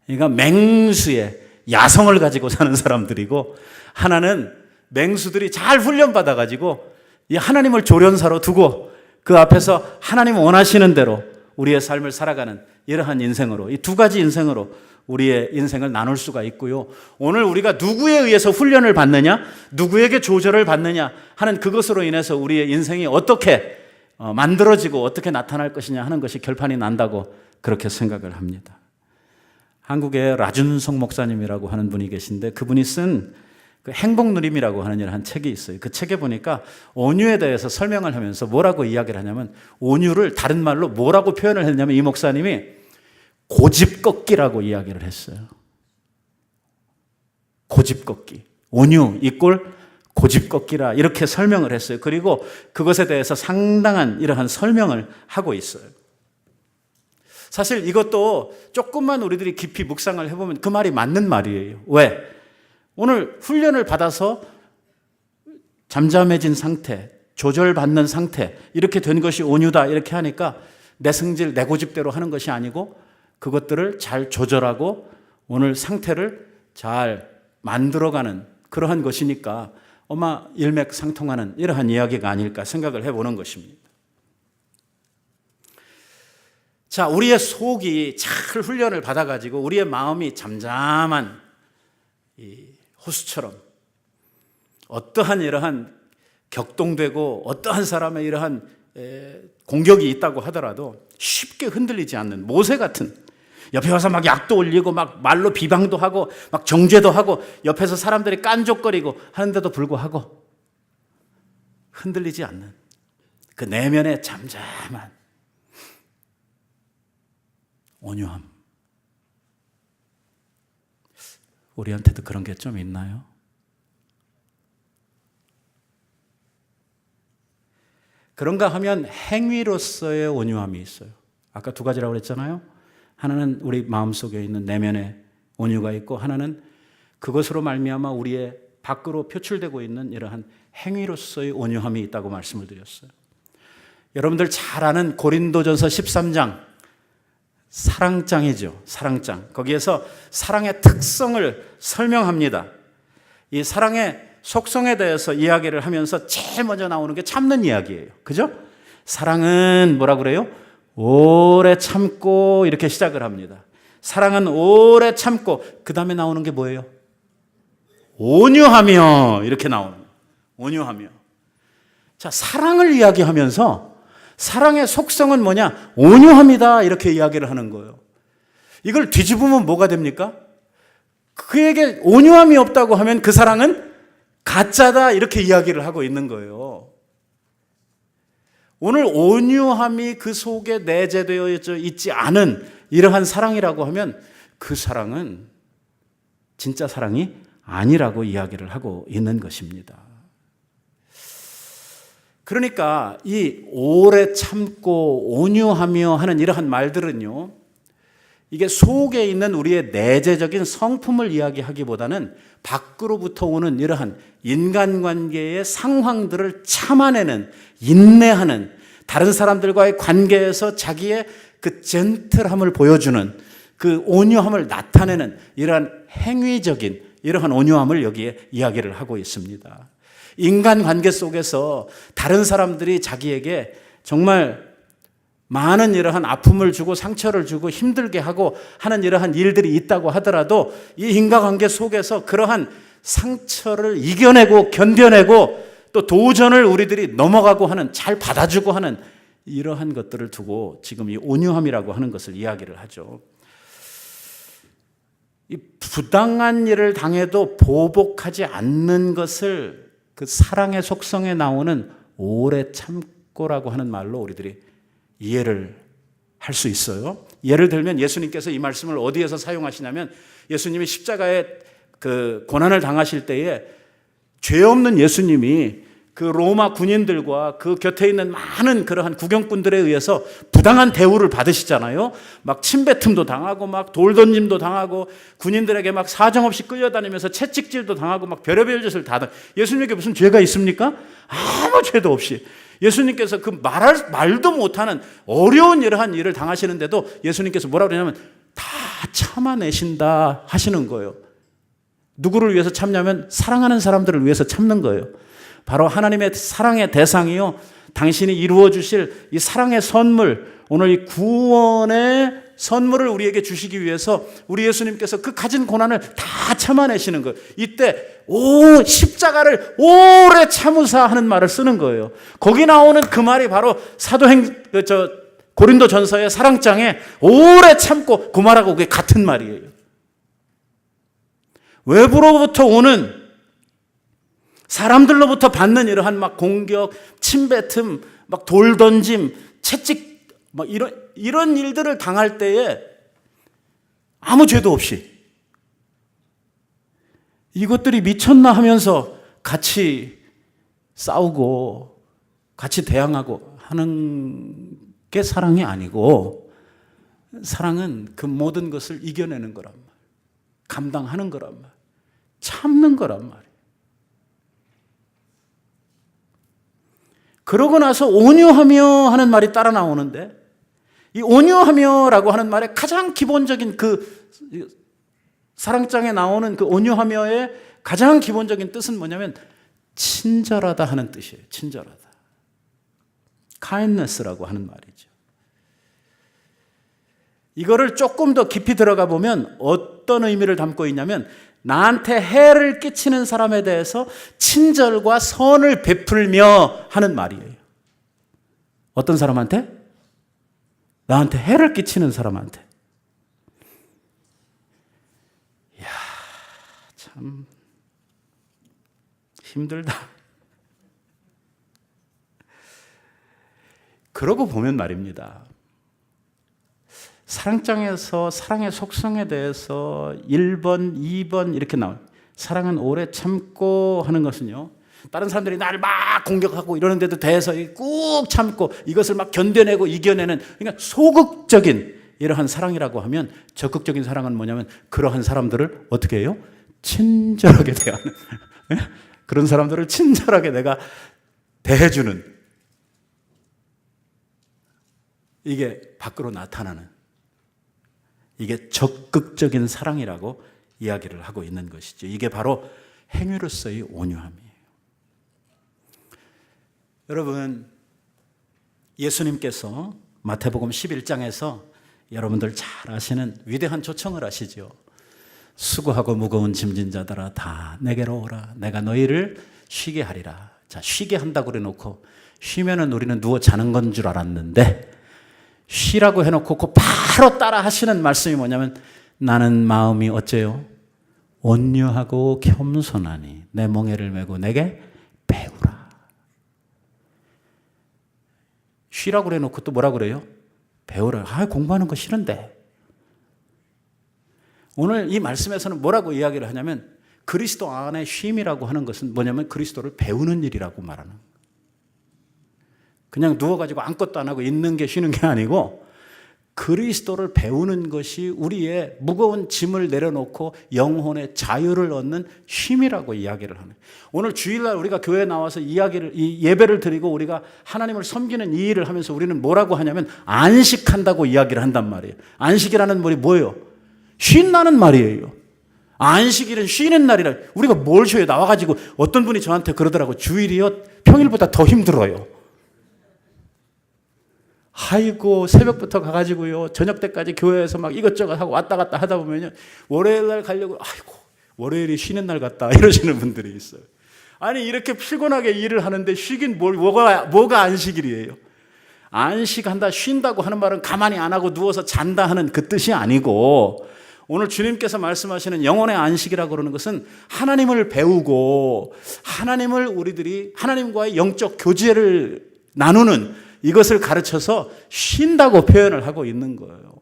그러니까 맹수의 야성을 가지고 사는 사람들이고, 하나는 맹수들이 잘 훈련받아가지고 이 하나님을 조련사로 두고 그 앞에서 하나님 원하시는 대로 우리의 삶을 살아가는 이러한 인생으로, 이 두 가지 인생으로 우리의 인생을 나눌 수가 있고요. 오늘 우리가 누구에 의해서 훈련을 받느냐, 누구에게 조절을 받느냐 하는 그것으로 인해서 우리의 인생이 어떻게 만들어지고 어떻게 나타날 것이냐 하는 것이 결판이 난다고 그렇게 생각을 합니다. 한국에 라준성 목사님이라고 하는 분이 계신데, 그분이 쓴 그 행복누림이라고 하는 한 책이 있어요. 그 책에 보니까 온유에 대해서 설명을 하면서 뭐라고 이야기를 하냐면, 온유를 다른 말로 뭐라고 표현을 했냐면, 이 목사님이 고집꺾기라고 이야기를 했어요. 고집꺾기. 온유 이꼴 고집꺾기라, 이렇게 설명을 했어요. 그리고 그것에 대해서 상당한 이러한 설명을 하고 있어요. 사실 이것도 조금만 우리들이 깊이 묵상을 해보면 그 말이 맞는 말이에요. 왜? 오늘 훈련을 받아서 잠잠해진 상태, 조절받는 상태, 이렇게 된 것이 온유다 이렇게 하니까 내 성질, 내 고집대로 하는 것이 아니고 그것들을 잘 조절하고 오늘 상태를 잘 만들어가는 그러한 것이니까 아마 일맥상통하는 이러한 이야기가 아닐까 생각을 해보는 것입니다. 자, 우리의 속이 잘 훈련을 받아가지고 우리의 마음이 잠잠한 이 호수처럼 어떠한 이러한 격동되고 어떠한 사람의 이러한 공격이 있다고 하더라도 쉽게 흔들리지 않는 모세 같은, 옆에 와서 막 약도 올리고 막 말로 비방도 하고 막 정죄도 하고 옆에서 사람들이 깐족거리고 하는데도 불구하고 흔들리지 않는 그 내면의 잠잠한 온유함. 우리한테도 그런 게 좀 있나요? 그런가 하면 행위로서의 온유함이 있어요. 아까 두 가지라고 그랬잖아요. 하나는 우리 마음속에 있는 내면의 온유가 있고, 하나는 그것으로 말미암아 우리의 밖으로 표출되고 있는 이러한 행위로서의 온유함이 있다고 말씀을 드렸어요. 여러분들 잘 아는 고린도전서 13장, 사랑장이죠. 사랑장. 거기에서 사랑의 특성을 설명합니다. 이 사랑의 속성에 대해서 이야기를 하면서 제일 먼저 나오는 게 참는 이야기예요. 그죠? 사랑은 뭐라 그래요? 오래 참고, 이렇게 시작을 합니다. 사랑은 오래 참고, 그 다음에 나오는 게 뭐예요? 온유하며, 이렇게 나오는 거예요. 온유하며. 자, 사랑을 이야기하면서 사랑의 속성은 뭐냐? 온유함이다, 이렇게 이야기를 하는 거예요. 이걸 뒤집으면 뭐가 됩니까? 그에게 온유함이 없다고 하면 그 사랑은 가짜다, 이렇게 이야기를 하고 있는 거예요. 오늘 온유함이 그 속에 내재되어 있지 않은 이러한 사랑이라고 하면 그 사랑은 진짜 사랑이 아니라고 이야기를 하고 있는 것입니다. 그러니까 이 오래 참고 온유하며 하는 이러한 말들은요, 이게 속에 있는 우리의 내재적인 성품을 이야기하기보다는 밖으로부터 오는 이러한 인간관계의 상황들을 참아내는, 인내하는, 다른 사람들과의 관계에서 자기의 그 젠틀함을 보여주는, 그 온유함을 나타내는 이러한 행위적인 이러한 온유함을 여기에 이야기를 하고 있습니다. 인간관계 속에서 다른 사람들이 자기에게 정말 많은 이러한 아픔을 주고 상처를 주고 힘들게 하고 하는 이러한 일들이 있다고 하더라도 이 인간관계 속에서 그러한 상처를 이겨내고 견뎌내고 또 도전을 우리들이 넘어가고 하는, 잘 받아주고 하는 이러한 것들을 두고 지금 이 온유함이라고 하는 것을 이야기를 하죠. 이 부당한 일을 당해도 보복하지 않는 것을 그 사랑의 속성에 나오는 오래 참고라고 하는 말로 우리들이 이해를 할 수 있어요. 예를 들면 예수님께서 이 말씀을 어디에서 사용하시냐면, 예수님이 십자가에 그 고난을 당하실 때에 죄 없는 예수님이 그 로마 군인들과 그 곁에 있는 많은 그러한 구경꾼들에 의해서 부당한 대우를 받으시잖아요. 막 침뱉음도 당하고 막 돌던짐도 당하고 군인들에게 막 사정없이 끌려다니면서 채찍질도 당하고 막 별의별 짓을 다. 예수님에게 무슨 죄가 있습니까? 아무 죄도 없이 예수님께서 그 말도 못하는 어려운 이러한 일을 당하시는데도 예수님께서 뭐라고 그러냐면 다 참아내신다 하시는 거예요. 누구를 위해서 참냐면 사랑하는 사람들을 위해서 참는 거예요. 바로 하나님의 사랑의 대상이요, 당신이 이루어 주실 이 사랑의 선물, 오늘 이 구원의 선물을 우리에게 주시기 위해서 우리 예수님께서 그 가진 고난을 다 참아내시는 거예요. 이때 십자가를 오래 참으사 하는 말을 쓰는 거예요. 거기 나오는 그 말이 바로 고린도전서의 사랑장에 오래 참고 그 말하고 그게 같은 말이에요. 외부로부터 오는 사람들로부터 받는 이러한 막 공격, 침뱉음, 막 돌 던짐, 채찍, 막 이런 일들을 당할 때에 아무 죄도 없이 이것들이 미쳤나 하면서 같이 싸우고 같이 대항하고 하는 게 사랑이 아니고, 사랑은 그 모든 것을 이겨내는 거란 말, 감당하는 거란 말, 참는 거란 말이에요. 그러고 나서 온유하며 하는 말이 따라 나오는데, 이 온유하며라고 하는 말의 가장 기본적인 그 사랑장에 나오는 그 온유하며의 가장 기본적인 뜻은 뭐냐면 친절하다 하는 뜻이에요. 친절하다. kindness라고 하는 말이죠. 이거를 조금 더 깊이 들어가 보면 어떤 의미를 담고 있냐면, 나한테 해를 끼치는 사람에 대해서 친절과 선을 베풀며 하는 말이에요. 어떤 사람한테? 나한테 해를 끼치는 사람한테. 이야, 참 힘들다. 그러고 보면 말입니다, 사랑장에서 사랑의 속성에 대해서 1번, 2번 이렇게 나와요. 사랑은 오래 참고 하는 것은요, 다른 사람들이 나를 막 공격하고 이러는데도 대해서 꾹 참고 이것을 막 견뎌내고 이겨내는, 그러니까 소극적인 이러한 사랑이라고 하면, 적극적인 사랑은 뭐냐면 그러한 사람들을 어떻게 해요? 친절하게 대하는 그런 사람들을 친절하게 내가 대해주는, 이게 밖으로 나타나는, 이게 적극적인 사랑이라고 이야기를 하고 있는 것이죠. 이게 바로 행위로서의 온유함이에요. 여러분, 예수님께서 마태복음 11장에서 여러분들 잘 아시는 위대한 초청을 하시죠. 수고하고 무거운 짐진 자들아 다 내게로 오라. 내가 너희를 쉬게 하리라. 자, 쉬게 한다고 그래놓고 쉬면은 우리는 누워 자는 건 줄 알았는데, 쉬라고 해놓고 그 바로 따라 하시는 말씀이 뭐냐면, 나는 마음이 어째요? 온유하고 겸손하니 내 멍에를 메고 내게 배우라. 쉬라고 그래놓고 또 뭐라 그래요? 배우라. 공부하는 거 싫은데. 오늘 이 말씀에서는 뭐라고 이야기를 하냐면 그리스도 안에 쉼이라고 하는 것은 뭐냐면 그리스도를 배우는 일이라고 말하는 거예요. 그냥 누워가지고 아무것도 안 하고 있는 게 쉬는 게 아니고 그리스도를 배우는 것이 우리의 무거운 짐을 내려놓고 영혼의 자유를 얻는 쉼이라고 이야기를 하는 거예요. 오늘 주일날 우리가 교회에 나와서 이 예배를 드리고 우리가 하나님을 섬기는 이 일을 하면서 우리는 뭐라고 하냐면 안식한다고 이야기를 한단 말이에요. 안식이라는 말이 뭐예요? 쉰다는 말이에요. 안식일은 쉬는 날이라. 우리가 뭘 쉬어요? 나와가지고 어떤 분이 저한테 그러더라고. 주일이요 평일보다 더 힘들어요. 아이고 새벽부터 가가지고요 저녁 때까지 교회에서 막 이것저것 하고 왔다 갔다 하다 보면요 월요일 날 가려고 아이고 월요일이 쉬는 날 같다 이러시는 분들이 있어요. 아니 이렇게 피곤하게 일을 하는데 쉬긴 뭐가 안식일이에요. 안식한다 쉰다고 하는 말은 가만히 안 하고 누워서 잔다 하는 그 뜻이 아니고 오늘 주님께서 말씀하시는 영혼의 안식이라고 그러는 것은 하나님을 배우고 하나님을 우리들이 하나님과의 영적 교제를 나누는 이것을 가르쳐서 쉰다고 표현을 하고 있는 거예요.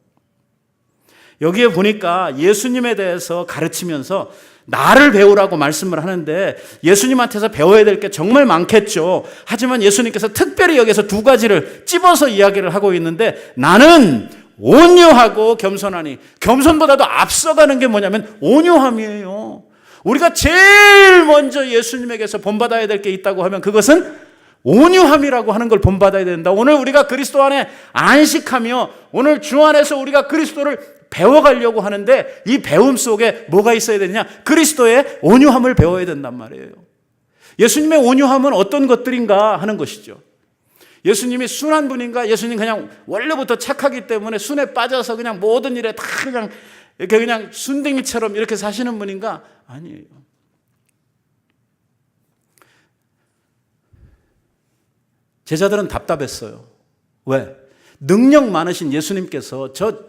여기에 보니까 예수님에 대해서 가르치면서 나를 배우라고 말씀을 하는데 예수님한테서 배워야 될 게 정말 많겠죠. 하지만 예수님께서 특별히 여기서 두 가지를 찝어서 이야기를 하고 있는데 나는 온유하고 겸손하니 겸손보다도 앞서가는 게 뭐냐면 온유함이에요. 우리가 제일 먼저 예수님에게서 본받아야 될 게 있다고 하면 그것은 온유함이라고 하는 걸 본받아야 된다. 오늘 우리가 그리스도 안에 안식하며 오늘 주 안에서 우리가 그리스도를 배워가려고 하는데 이 배움 속에 뭐가 있어야 되느냐? 그리스도의 온유함을 배워야 된단 말이에요. 예수님의 온유함은 어떤 것들인가 하는 것이죠. 예수님이 순한 분인가? 예수님 그냥 원래부터 착하기 때문에 순에 빠져서 그냥 모든 일에 다 그냥 이렇게 그냥 순댕이처럼 이렇게 사시는 분인가? 아니에요. 제자들은 답답했어요. 왜? 능력 많으신 예수님께서 저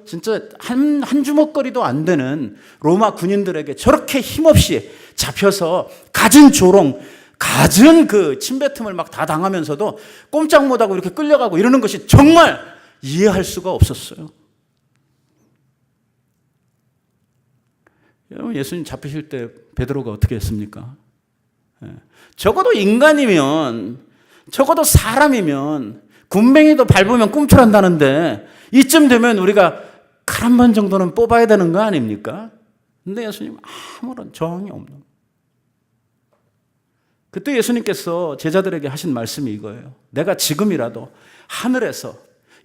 진짜 한 주먹거리도 안 되는 로마 군인들에게 저렇게 힘없이 잡혀서 갖은 조롱, 갖은 그 침뱉음을 막 다 당하면서도 꼼짝 못하고 이렇게 끌려가고 이러는 것이 정말 이해할 수가 없었어요. 여러분 예수님 잡히실 때 베드로가 어떻게 했습니까? 적어도 인간이면 적어도 사람이면 군뱅이도 밟으면 꿈틀한다는데 이쯤 되면 우리가 칼 한 번 정도는 뽑아야 되는 거 아닙니까? 근데 예수님 아무런 저항이 없는. 그때 예수님께서 제자들에게 하신 말씀이 이거예요. 내가 지금이라도 하늘에서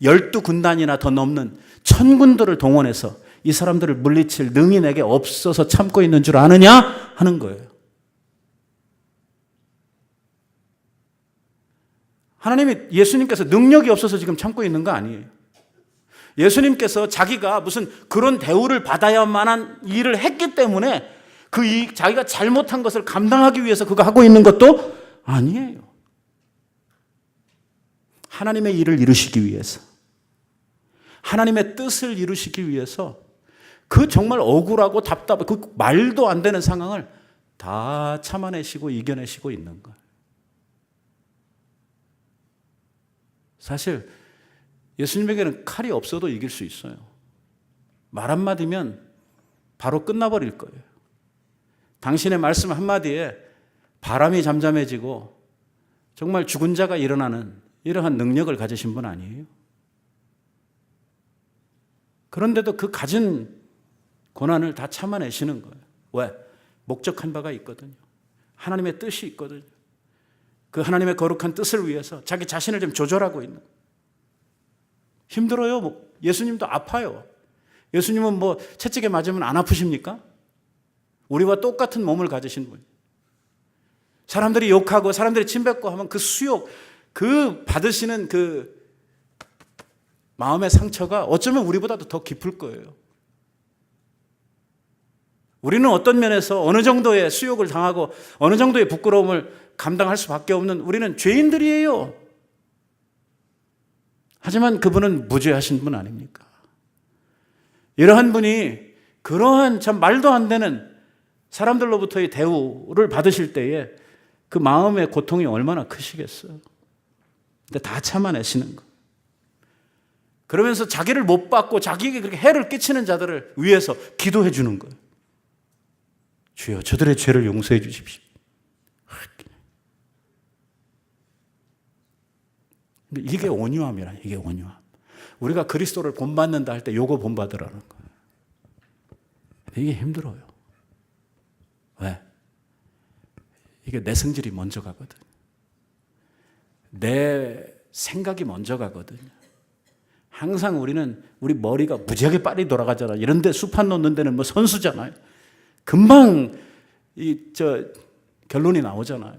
12군단이나 더 넘는 천군들을 동원해서 이 사람들을 물리칠 능히 내게 없어서 참고 있는 줄 아느냐? 하는 거예요. 하나님이 예수님께서 능력이 없어서 지금 참고 있는 거 아니에요. 예수님께서 자기가 무슨 그런 대우를 받아야만한 일을 했기 때문에 자기가 잘못한 것을 감당하기 위해서 그거 하고 있는 것도 아니에요. 하나님의 일을 이루시기 위해서, 하나님의 뜻을 이루시기 위해서 그 정말 억울하고 답답한 그 말도 안 되는 상황을 다 참아내시고 이겨내시고 있는 거예요. 사실 예수님에게는 칼이 없어도 이길 수 있어요. 말 한마디면 바로 끝나버릴 거예요. 당신의 말씀 한마디에 바람이 잠잠해지고 정말 죽은 자가 일어나는 이러한 능력을 가지신 분 아니에요? 그런데도 그 가진 고난을 다 참아내시는 거예요. 왜? 목적한 바가 있거든요. 하나님의 뜻이 있거든요. 그 하나님의 거룩한 뜻을 위해서 자기 자신을 좀 조절하고 있는. 힘들어요. 예수님도 아파요. 예수님은 채찍에 맞으면 안 아프십니까? 우리와 똑같은 몸을 가지신 분. 사람들이 욕하고 사람들이 침뱉고 하면 그 수욕, 그 받으시는 그 마음의 상처가 어쩌면 우리보다도 더 깊을 거예요. 우리는 어떤 면에서 어느 정도의 수욕을 당하고 어느 정도의 부끄러움을 감당할 수밖에 없는 우리는 죄인들이에요. 하지만 그분은 무죄하신 분 아닙니까? 이러한 분이 그러한 참 말도 안 되는 사람들로부터의 대우를 받으실 때에 그 마음의 고통이 얼마나 크시겠어요. 근데 다 참아내시는 거. 그러면서 자기를 못 받고 자기에게 그렇게 해를 끼치는 자들을 위해서 기도해 주는 거예요. 주여 저들의 죄를 용서해 주십시오. 이게 온유함이라. 이게 온유함. 우리가 그리스도를 본받는다 할 때 요거 본받으라는 거예요. 이게 힘들어요. 왜? 이게 내 성질이 먼저 가거든. 내 생각이 먼저 가거든요. 항상 우리는 우리 머리가 무지하게 빨리 돌아가잖아. 이런데 수판 놓는 데는 뭐 선수잖아요. 금방 결론이 나오잖아요.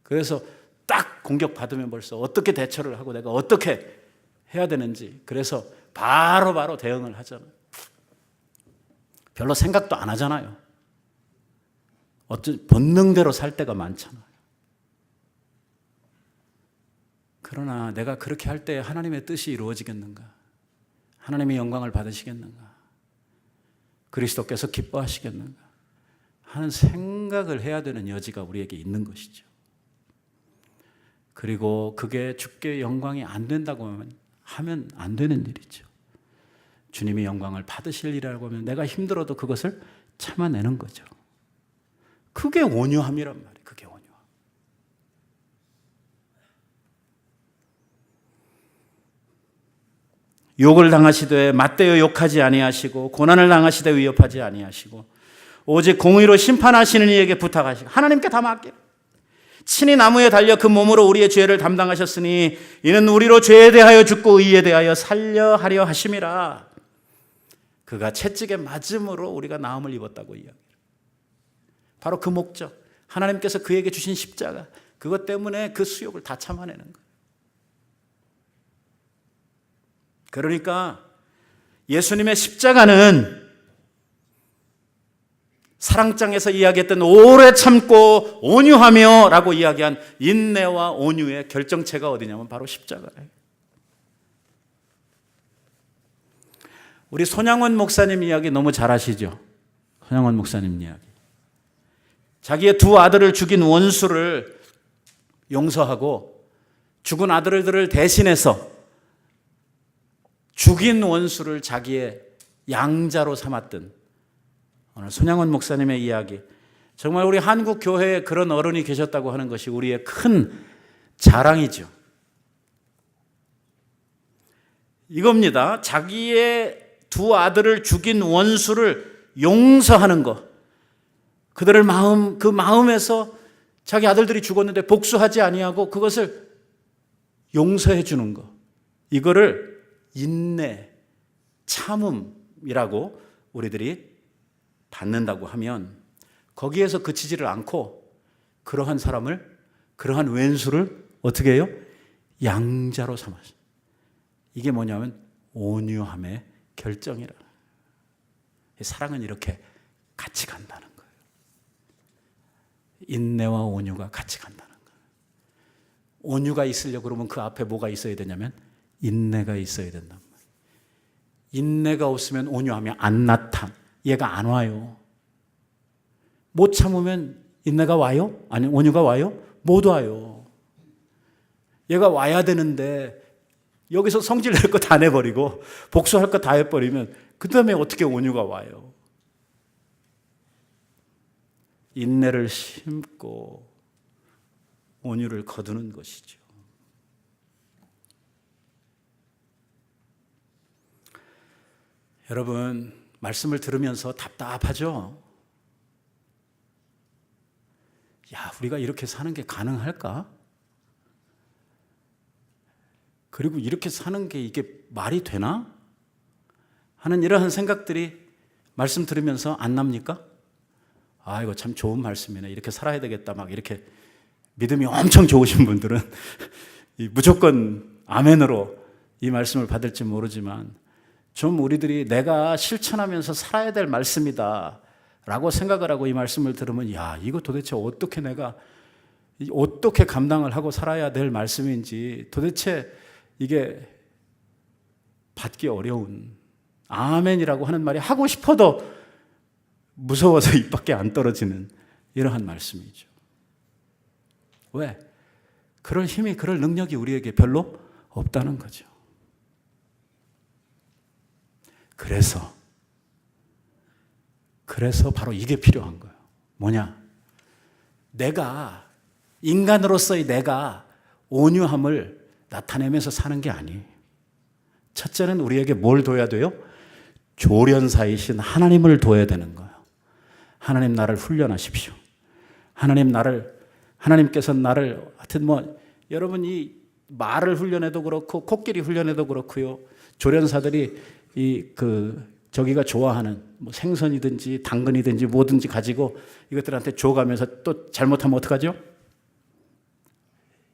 그래서 딱 공격받으면 벌써 어떻게 대처를 하고 내가 어떻게 해야 되는지, 그래서 바로 대응을 하잖아요. 별로 생각도 안 하잖아요. 어떤 본능대로 살 때가 많잖아요. 그러나 내가 그렇게 할 때 하나님의 뜻이 이루어지겠는가? 하나님의 영광을 받으시겠는가? 그리스도께서 기뻐하시겠는가? 하는 생각을 해야 되는 여지가 우리에게 있는 것이죠. 그리고 그게 주께 영광이 안 된다고 하면 안 되는 일이죠. 주님이 영광을 받으실 일이라고 하면 내가 힘들어도 그것을 참아내는 거죠. 그게 온유함이란 말이에요. 그게 온유함. 욕을 당하시되 맞대어 욕하지 아니하시고 고난을 당하시되 위협하지 아니하시고 오직 공의로 심판하시는 이에게 부탁하시고 하나님께 다 맡기라. 친히 나무에 달려 그 몸으로 우리의 죄를 담당하셨으니 이는 우리로 죄에 대하여 죽고 의에 대하여 살려 하려 하심이라. 그가 채찍에 맞음으로 우리가 나음을 입었다고 이야기해요. 바로 그 목적, 하나님께서 그에게 주신 십자가, 그것 때문에 그 수욕을 다 참아내는 거예요. 그러니까 예수님의 십자가는 사랑장에서 이야기했던 오래 참고 온유하며 라고 이야기한 인내와 온유의 결정체가 어디냐면 바로 십자가예요. 우리 손양원 목사님 이야기 너무 잘 아시죠? 손양원 목사님 이야기. 자기의 두 아들을 죽인 원수를 용서하고 죽은 아들들을 대신해서 죽인 원수를 자기의 양자로 삼았던 오늘 손양원 목사님의 이야기, 정말 우리 한국 교회에 그런 어른이 계셨다고 하는 것이 우리의 큰 자랑이죠. 이겁니다. 자기의 두 아들을 죽인 원수를 용서하는 것, 그들을 그 마음에서 자기 아들들이 죽었는데 복수하지 아니하고 그것을 용서해 주는 것, 이거를 인내, 참음이라고 우리들이 받는다고 하면 거기에서 그치지를 않고 그러한 사람을, 그러한 왼수를 어떻게 해요? 양자로 삼았어요. 이게 뭐냐면 온유함의 결정이라. 사랑은 이렇게 같이 간다는 거예요. 인내와 온유가 같이 간다는 거예요. 온유가 있으려고 그러면 그 앞에 뭐가 있어야 되냐면 인내가 있어야 된단 말이에요. 인내가 없으면 온유함이 안 나타나. 얘가 안 와요. 못 참으면 인내가 와요? 아니 온유가 와요? 못 와요. 얘가 와야 되는데 여기서 성질 낼 거 다 내버리고 복수할 거 다 해버리면 그 다음에 어떻게 온유가 와요? 인내를 심고 온유를 거두는 것이죠. 여러분, 말씀을 들으면서 답답하죠? 야, 우리가 이렇게 사는 게 가능할까? 그리고 이렇게 사는 게 이게 말이 되나? 하는 이러한 생각들이 말씀 들으면서 안 납니까? 아, 이거 참 좋은 말씀이네. 이렇게 살아야 되겠다. 막 이렇게 믿음이 엄청 좋으신 분들은 무조건 아멘으로 이 말씀을 받을지 모르지만 좀 우리들이 내가 실천하면서 살아야 될 말씀이다 라고 생각을 하고 이 말씀을 들으면 야, 이거 도대체 어떻게 내가 어떻게 감당을 하고 살아야 될 말씀인지 도대체 이게 받기 어려운, 아멘이라고 하는 말이 하고 싶어도 무서워서 입 밖에 안 떨어지는 이러한 말씀이죠. 왜? 그럴 힘이, 그럴 능력이 우리에게 별로 없다는 거죠. 그래서 바로 이게 필요한 거예요. 뭐냐? 인간으로서의 내가 온유함을 나타내면서 사는 게 아니에요. 첫째는 우리에게 뭘 둬야 돼요? 조련사이신 하나님을 둬야 되는 거예요. 하나님 나를 훈련하십시오. 하나님께서 나를, 하여튼 여러분 이 말을 훈련해도 그렇고, 코끼리 훈련해도 그렇고요. 조련사들이 저기가 좋아하는 생선이든지 당근이든지 뭐든지 가지고 이것들한테 줘가면서 또 잘못하면 어떡하죠?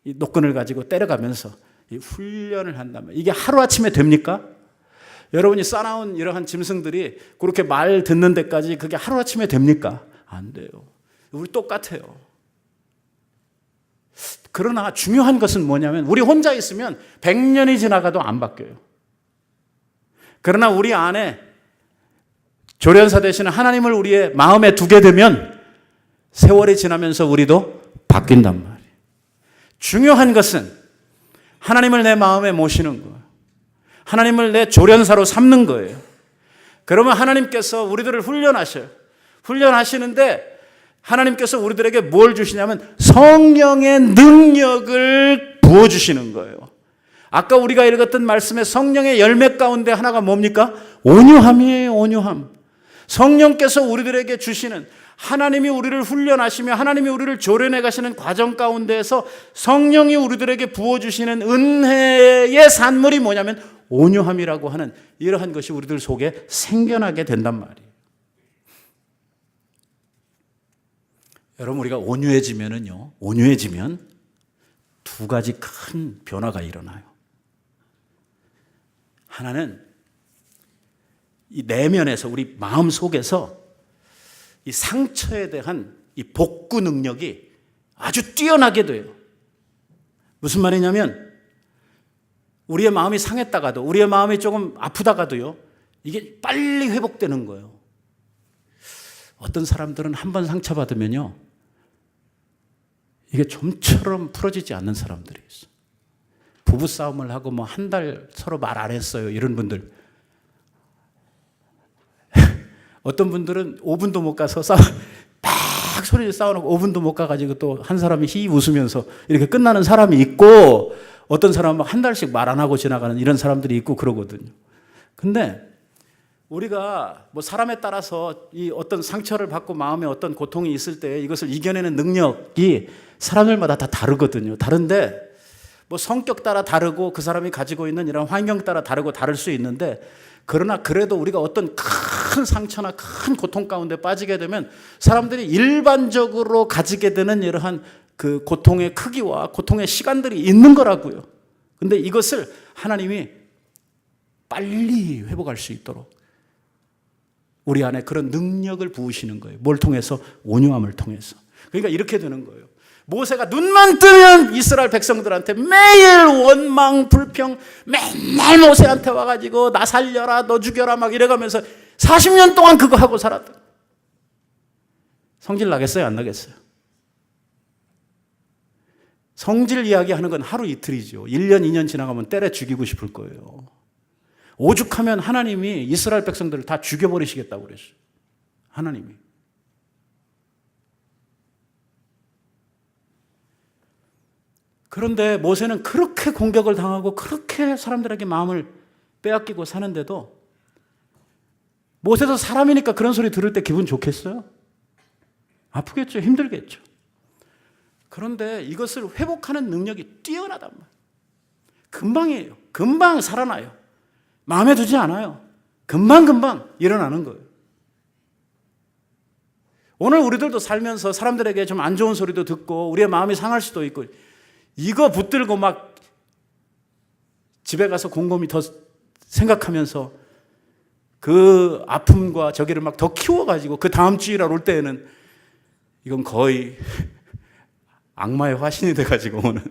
이 노끈을 가지고 때려가면서 이 훈련을 한다면 이게 하루아침에 됩니까? 여러분이 싸나운 이러한 짐승들이 그렇게 말 듣는 데까지 그게 하루아침에 됩니까? 안 돼요. 우리 똑같아요. 그러나 중요한 것은 뭐냐면 우리 혼자 있으면 100년이 지나가도 안 바뀌어요. 그러나 우리 안에 조련사 되시는 하나님을 우리의 마음에 두게 되면 세월이 지나면서 우리도 바뀐단 말이에요. 중요한 것은 하나님을 내 마음에 모시는 거예요. 하나님을 내 조련사로 삼는 거예요. 그러면 하나님께서 우리들을 훈련하셔요. 훈련하시는데 하나님께서 우리들에게 뭘 주시냐면 성령의 능력을 부어주시는 거예요. 아까 우리가 읽었던 말씀에 성령의 열매 가운데 하나가 뭡니까? 온유함이에요. 온유함. 성령께서 우리들에게 주시는, 하나님이 우리를 훈련하시며 하나님이 우리를 조련해 가시는 과정 가운데에서 성령이 우리들에게 부어주시는 은혜의 산물이 뭐냐면 온유함이라고 하는 이러한 것이 우리들 속에 생겨나게 된단 말이에요. 여러분, 우리가 온유해지면 두 가지 큰 변화가 일어나요. 하나는 이 내면에서, 우리 마음 속에서 이 상처에 대한 이 복구 능력이 아주 뛰어나게 돼요. 무슨 말이냐면 우리의 마음이 상했다가도, 우리의 마음이 조금 아프다가도요, 이게 빨리 회복되는 거예요. 어떤 사람들은 한 번 상처받으면요, 이게 좀처럼 풀어지지 않는 사람들이 있어요. 부부싸움을 하고 한 달 서로 말 안 했어요. 이런 분들. 어떤 분들은 5분도 못 가서 막 소리를 싸워놓고 5분도 못 가가지고 또 한 사람이 히 웃으면서 이렇게 끝나는 사람이 있고, 어떤 사람은 한 달씩 말 안 하고 지나가는 이런 사람들이 있고 그러거든요. 근데 우리가 사람에 따라서 이 어떤 상처를 받고 마음에 어떤 고통이 있을 때 이것을 이겨내는 능력이 사람들마다 다 다르거든요. 다른데 성격 따라 다르고 그 사람이 가지고 있는 이런 환경 따라 다르고 다를 수 있는데, 그러나 그래도 우리가 어떤 큰 상처나 큰 고통 가운데 빠지게 되면 사람들이 일반적으로 가지게 되는 이러한 그 고통의 크기와 고통의 시간들이 있는 거라고요. 근데 이것을 하나님이 빨리 회복할 수 있도록 우리 안에 그런 능력을 부으시는 거예요. 뭘 통해서? 온유함을 통해서. 그러니까 이렇게 되는 거예요. 모세가 눈만 뜨면 이스라엘 백성들한테 매일 원망, 불평, 맨날 모세한테 와가지고 나 살려라, 너 죽여라 막 이래가면서 40년 동안 그거 하고 살았다. 성질 나겠어요? 안 나겠어요? 성질 이야기하는 건 하루 이틀이죠. 1년, 2년 지나가면 때려 죽이고 싶을 거예요. 오죽하면 하나님이 이스라엘 백성들을 다 죽여버리시겠다고 그랬어요. 하나님이. 그런데 모세는 그렇게 공격을 당하고 그렇게 사람들에게 마음을 빼앗기고 사는데도, 모세도 사람이니까 그런 소리 들을 때 기분 좋겠어요? 아프겠죠? 힘들겠죠? 그런데 이것을 회복하는 능력이 뛰어나단 말이에요. 금방이에요. 금방 살아나요. 마음에 두지 않아요. 금방 일어나는 거예요. 오늘 우리들도 살면서 사람들에게 좀 안 좋은 소리도 듣고 우리의 마음이 상할 수도 있고, 이거 붙들고 막 집에 가서 곰곰이 더 생각하면서 그 아픔과 저기를 막 더 키워가지고 그 다음 주일날 올 때에는 이건 거의 악마의 화신이 돼가지고 오는,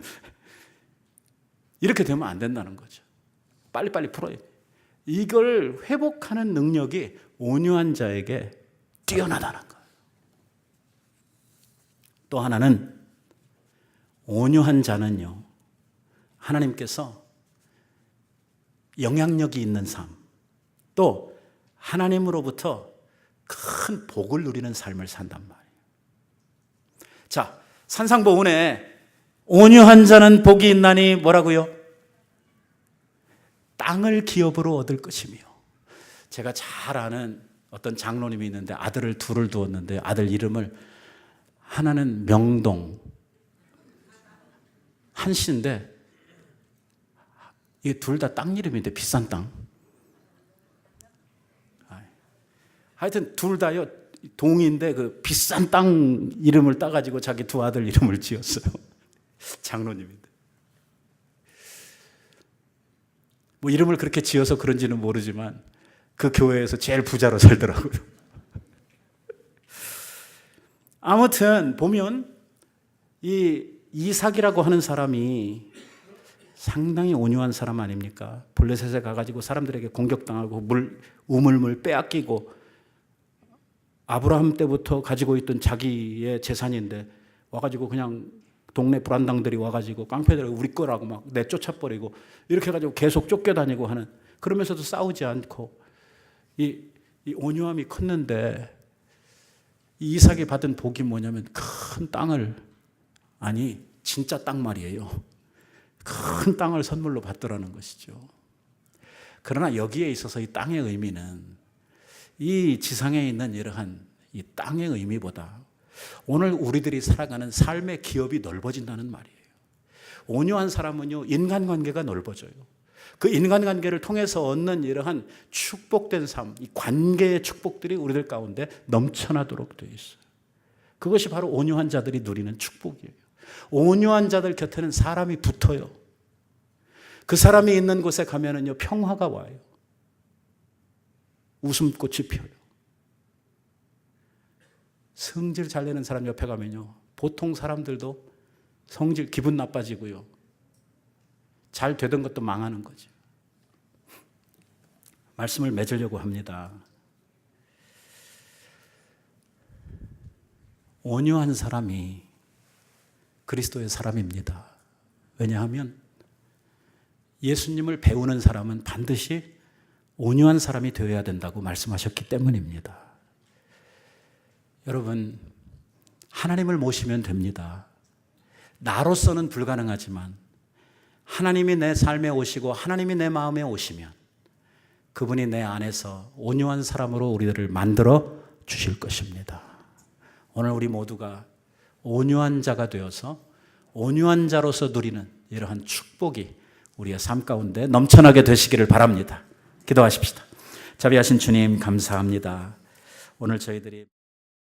이렇게 되면 안 된다는 거죠. 빨리빨리 풀어야 돼요. 이걸 회복하는 능력이 온유한 자에게 뛰어나다는 거예요. 또 하나는, 온유한 자는요, 하나님께서 영향력이 있는 삶, 또 하나님으로부터 큰 복을 누리는 삶을 산단 말이에요. 자, 산상보훈에 온유한 자는 복이 있나니 뭐라고요? 땅을 기업으로 얻을 것이며. 제가 잘 아는 어떤 장로님이 있는데 아들을 둘을 두었는데 아들 이름을 하나는 명동, 한씨인데 이게 둘 다 땅 이름인데 비싼 땅. 하여튼 둘 다요 동인데 그 비싼 땅 이름을 따가지고 자기 두 아들 이름을 지었어요. 장로님인데. 뭐 이름을 그렇게 지어서 그런지는 모르지만 그 교회에서 제일 부자로 살더라고요. 아무튼 보면 이 이삭이라고 하는 사람이 상당히 온유한 사람 아닙니까? 블레셋에 가가지고 사람들에게 공격당하고 우물물 빼앗기고 아브라함 때부터 가지고 있던 자기의 재산인데 와가지고 그냥 동네 불안당들이 와가지고 깡패들이 우리 거라고 막 내쫓아버리고 이렇게 해가지고 계속 쫓겨다니고 하는, 그러면서도 싸우지 않고 이 온유함이 컸는데 이 이삭이 받은 복이 뭐냐면 큰 땅을, 아니 진짜 땅 말이에요. 큰 땅을 선물로 받더라는 것이죠. 그러나 여기에 있어서 이 땅의 의미는 이 지상에 있는 이러한 이 땅의 의미보다 오늘 우리들이 살아가는 삶의 기업이 넓어진다는 말이에요. 온유한 사람은요, 인간관계가 넓어져요. 그 인간관계를 통해서 얻는 이러한 축복된 삶, 이 관계의 축복들이 우리들 가운데 넘쳐나도록 되어 있어요. 그것이 바로 온유한 자들이 누리는 축복이에요. 온유한 자들 곁에는 사람이 붙어요. 그 사람이 있는 곳에 가면은요, 평화가 와요. 웃음꽃이 피어요. 성질 잘 내는 사람 옆에 가면요, 보통 사람들도 성질, 기분 나빠지고요, 잘 되던 것도 망하는 거죠. 말씀을 맺으려고 합니다. 온유한 사람이 그리스도의 사람입니다. 왜냐하면 예수님을 배우는 사람은 반드시 온유한 사람이 되어야 된다고 말씀하셨기 때문입니다. 여러분, 하나님을 모시면 됩니다. 나로서는 불가능하지만 하나님이 내 삶에 오시고 하나님이 내 마음에 오시면 그분이 내 안에서 온유한 사람으로 우리들을 만들어 주실 것입니다. 오늘 우리 모두가 온유한 자가 되어서 온유한 자로서 누리는 이러한 축복이 우리의 삶 가운데 넘쳐나게 되시기를 바랍니다. 기도하십시다. 자비하신 주님, 감사합니다. 오늘 저희들이